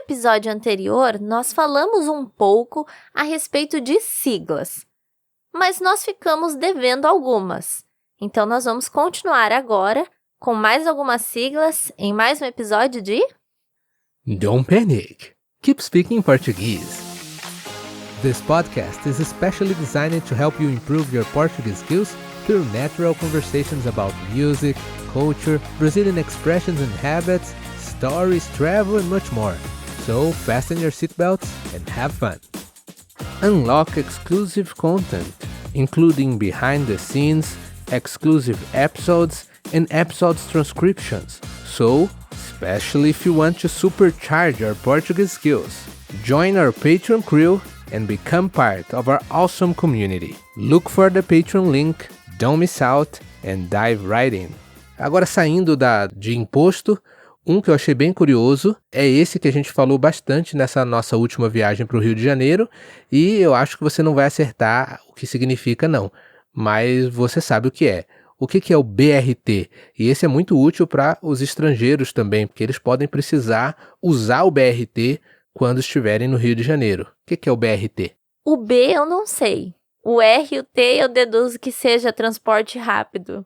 episódio anterior, nós falamos um pouco a respeito de siglas, mas nós ficamos devendo algumas. Então, nós vamos continuar agora com mais algumas siglas em mais um episódio de... Don't panic. Keep speaking Portuguese. This podcast is especially designed to help you improve your Portuguese skills through natural conversations about music, culture, Brazilian expressions and habits, stories, travel, and much more. So fasten your seatbelts and have fun. Unlock exclusive content, including behind the scenes, exclusive episodes, and episodes transcriptions. So, especially if you want to supercharge your Portuguese skills, join our Patreon crew and become part of our awesome community. Look for the Patreon link, don't miss out, and dive right in. Agora, saindo de imposto, um que eu achei bem curioso é esse que a gente falou bastante nessa nossa última viagem para o Rio de Janeiro, e eu acho que você não vai acertar o que significa não, mas você sabe o que é. O que é o BRT? E esse é muito útil para os estrangeiros também, porque eles podem precisar usar o BRT quando estiverem no Rio de Janeiro. O que é o BRT? O B eu não sei. O R e o T eu deduzo que seja transporte rápido.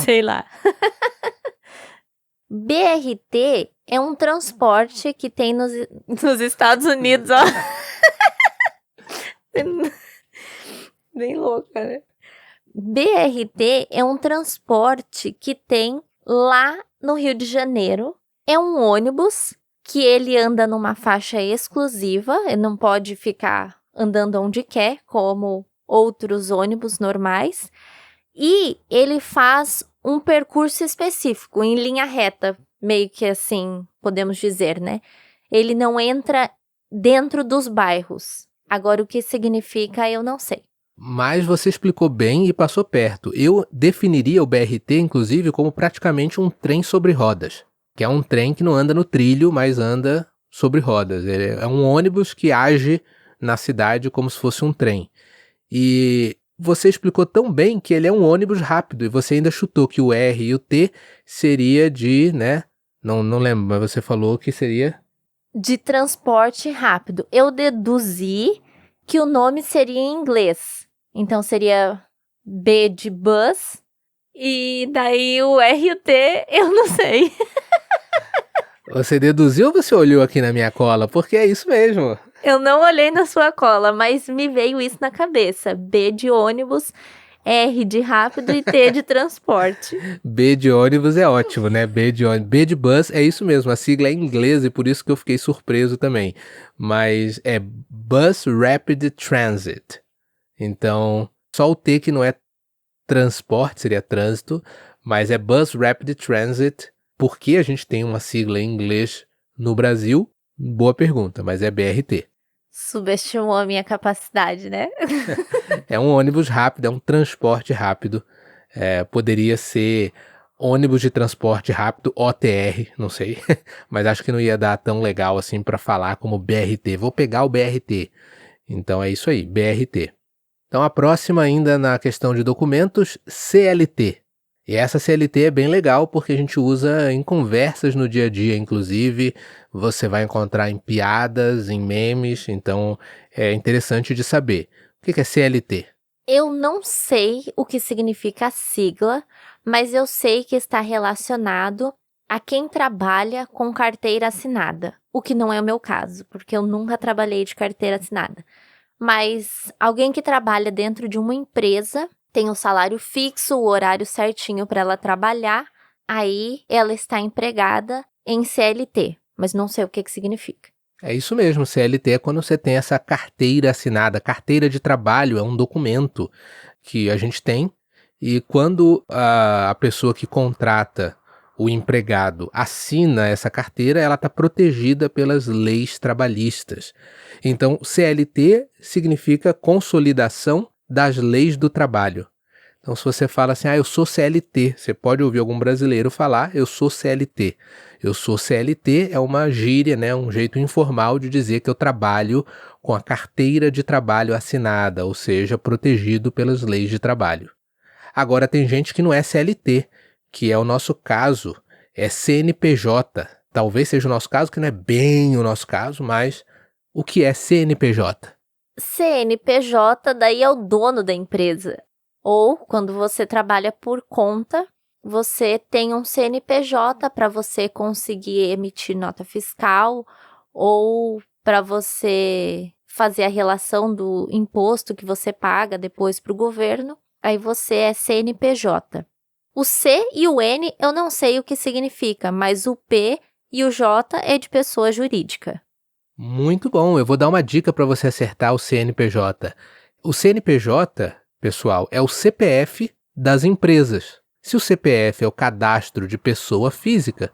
Sei lá. BRT é um transporte que tem nos Estados Unidos, ó. Bem louca, né? BRT é um transporte que tem lá no Rio de Janeiro. É um ônibus que ele anda numa faixa exclusiva, ele não pode ficar andando onde quer, como outros ônibus normais. E ele faz um percurso específico, em linha reta, meio que assim, podemos dizer, né? Ele não entra dentro dos bairros. Agora, o que significa, eu não sei. Mas você explicou bem e passou perto. Eu definiria o BRT, inclusive, como praticamente um trem sobre rodas. Que é um trem que não anda no trilho, mas anda sobre rodas. Ele é um ônibus que age na cidade como se fosse um trem. E você explicou tão bem que ele é um ônibus rápido. E você ainda chutou que o R e o T seria de, né? Não lembro, mas você falou que seria... De transporte rápido. Eu deduzi que o nome seria em inglês. Então seria B de bus. E daí o R e o T, eu não sei. Você deduziu ou você olhou aqui na minha cola? Porque é isso mesmo. Eu não olhei na sua cola, mas me veio isso na cabeça. B de ônibus, R de rápido e T de transporte. B de ônibus é ótimo, né? B de bus é isso mesmo. A sigla é em inglês e por isso que eu fiquei surpreso também. Mas é Bus Rapid Transit. Então, só o T que não é transporte, seria trânsito, mas é Bus Rapid Transit. Por que a gente tem uma sigla em inglês no Brasil? Boa pergunta, mas é BRT. Subestimou a minha capacidade, né? É um ônibus rápido, é um transporte rápido. Poderia ser ônibus de transporte rápido, OTR, não sei. Mas acho que não ia dar tão legal assim para falar como BRT. Vou pegar o BRT. Então é isso aí, BRT. Então a próxima ainda na questão de documentos, CLT. E essa CLT é bem legal porque a gente usa em conversas no dia a dia, inclusive você vai encontrar em piadas, em memes, então é interessante de saber. O que é CLT? Eu não sei o que significa a sigla, mas eu sei que está relacionado a quem trabalha com carteira assinada, o que não é o meu caso, porque eu nunca trabalhei de carteira assinada. Mas alguém que trabalha dentro de uma empresa tem o salário fixo, o horário certinho para ela trabalhar, aí ela está empregada em CLT, mas não sei o que significa. É isso mesmo, CLT é quando você tem essa carteira assinada. Carteira de trabalho é um documento que a gente tem e quando a pessoa que contrata o empregado assina essa carteira, ela está protegida pelas leis trabalhistas. Então, CLT significa consolidação das leis do trabalho. Então, se você fala assim, eu sou CLT, você pode ouvir algum brasileiro falar, eu sou CLT. Eu sou CLT é uma gíria, né, um jeito informal de dizer que eu trabalho com a carteira de trabalho assinada, ou seja, protegido pelas leis de trabalho. Agora, tem gente que não é CLT, que é o nosso caso, é CNPJ, talvez seja o nosso caso, que não é bem o nosso caso, mas o que é CNPJ? CNPJ daí é o dono da empresa. Ou, quando você trabalha por conta, você tem um CNPJ para você conseguir emitir nota fiscal ou para você fazer a relação do imposto que você paga depois para o governo. Aí você é CNPJ. O C e o N eu não sei o que significa, mas o P e o J é de pessoa jurídica. Muito bom, eu vou dar uma dica para você acertar o CNPJ. O CNPJ, pessoal, é o CPF das empresas. Se o CPF é o cadastro de pessoa física,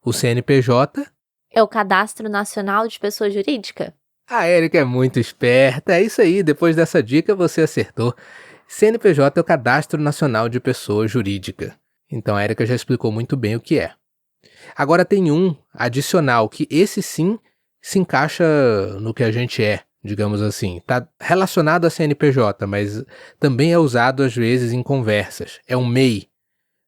o CNPJ... É o Cadastro Nacional de Pessoa Jurídica? A Érica é muito esperta, é isso aí, depois dessa dica você acertou. CNPJ é o Cadastro Nacional de Pessoa Jurídica. Então a Érica já explicou muito bem o que é. Agora tem um adicional, que esse sim se encaixa no que a gente é, digamos assim. Está relacionado a CNPJ, mas também é usado às vezes em conversas. É um MEI.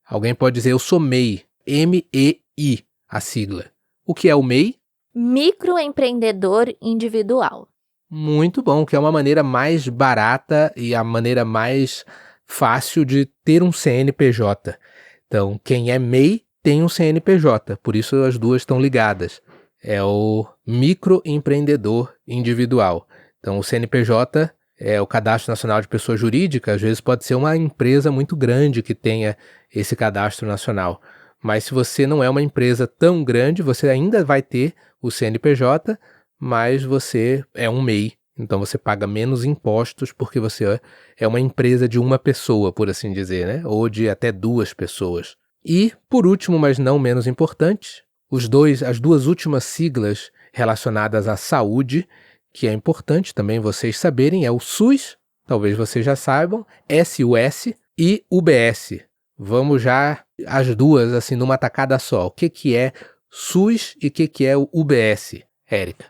Alguém pode dizer, eu sou MEI. M-E-I, a sigla. O que é o MEI? Microempreendedor individual. Muito bom, que é uma maneira mais barata e a maneira mais fácil de ter um CNPJ. Então, quem é MEI tem um CNPJ, por isso as duas estão ligadas. É o microempreendedor individual. Então, o CNPJ é o Cadastro Nacional de Pessoa Jurídica, às vezes pode ser uma empresa muito grande que tenha esse cadastro nacional. Mas se você não é uma empresa tão grande, você ainda vai ter o CNPJ, mas você é um MEI. Então você paga menos impostos porque você é uma empresa de uma pessoa, por assim dizer, né? Ou de até 2 pessoas. E, por último, mas não menos importante, as duas últimas siglas relacionadas à saúde, que é importante também vocês saberem, é o SUS, talvez vocês já saibam, SUS e UBS. Vamos já as duas, assim, numa tacada só. O que é SUS e o que é o UBS, Érica?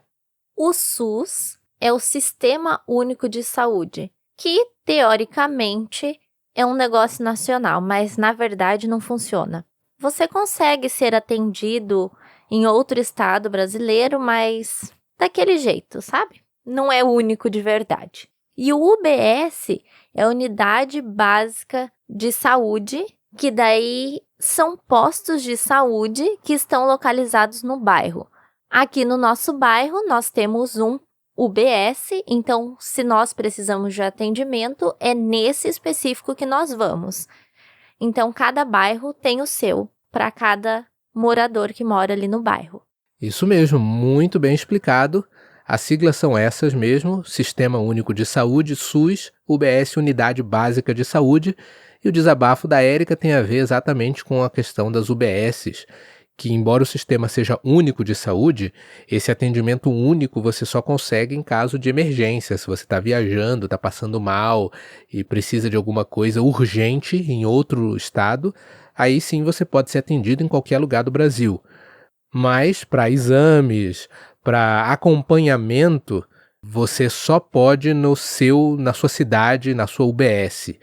O SUS é o Sistema Único de Saúde, que, teoricamente, é um negócio nacional, mas, na verdade, não funciona. Você consegue ser atendido em outro estado brasileiro, mas daquele jeito, sabe? Não é único de verdade. E o UBS é a Unidade Básica de Saúde, que daí são postos de saúde que estão localizados no bairro. Aqui no nosso bairro, nós temos um UBS, então, se nós precisamos de atendimento, é nesse específico que nós vamos. Então, cada bairro tem o seu, para cada morador que mora ali no bairro. Isso mesmo, muito bem explicado. As siglas são essas mesmo, Sistema Único de Saúde, SUS, UBS, Unidade Básica de Saúde, e o desabafo da Érica tem a ver exatamente com a questão das UBSs, que embora o sistema seja único de saúde, esse atendimento único você só consegue em caso de emergência. Se você está viajando, está passando mal e precisa de alguma coisa urgente em outro estado, aí sim você pode ser atendido em qualquer lugar do Brasil. Mas para exames, para acompanhamento, você só pode na sua cidade, na sua UBS.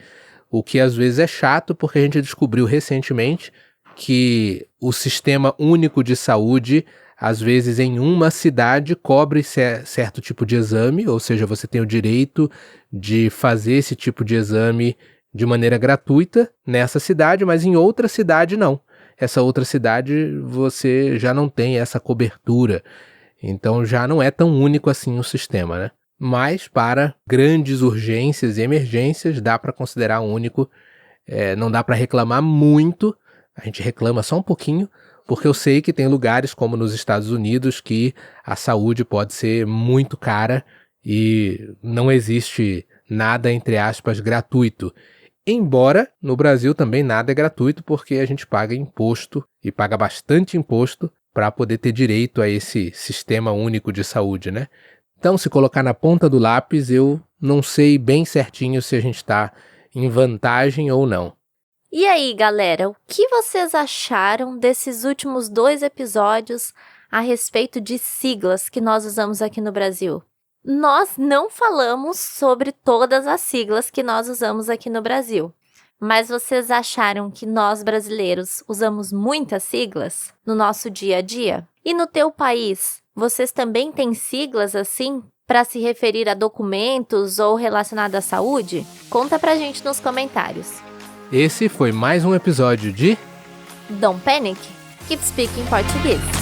O que às vezes é chato porque a gente descobriu recentemente que o Sistema Único de Saúde, às vezes em uma cidade, cobre certo tipo de exame, ou seja, você tem o direito de fazer esse tipo de exame de maneira gratuita nessa cidade, mas em outra cidade não. Essa outra cidade você já não tem essa cobertura, então já não é tão único assim o sistema, né? Mas para grandes urgências e emergências dá para considerar único, não dá para reclamar muito. A gente reclama só um pouquinho, porque eu sei que tem lugares como nos Estados Unidos que a saúde pode ser muito cara e não existe nada, entre aspas, gratuito. Embora no Brasil também nada é gratuito, porque a gente paga imposto e paga bastante imposto para poder ter direito a esse sistema único de saúde, né? Então, se colocar na ponta do lápis, eu não sei bem certinho se a gente está em vantagem ou não. E aí, galera, o que vocês acharam desses últimos 2 episódios a respeito de siglas que nós usamos aqui no Brasil? Nós não falamos sobre todas as siglas que nós usamos aqui no Brasil, Mas vocês acharam que nós brasileiros usamos muitas siglas no nosso dia a dia? E no teu país, vocês também têm siglas assim para se referir a documentos ou relacionado à saúde? Conta pra gente nos comentários. Esse foi mais um episódio de Don't Panic, Keep Speaking Português.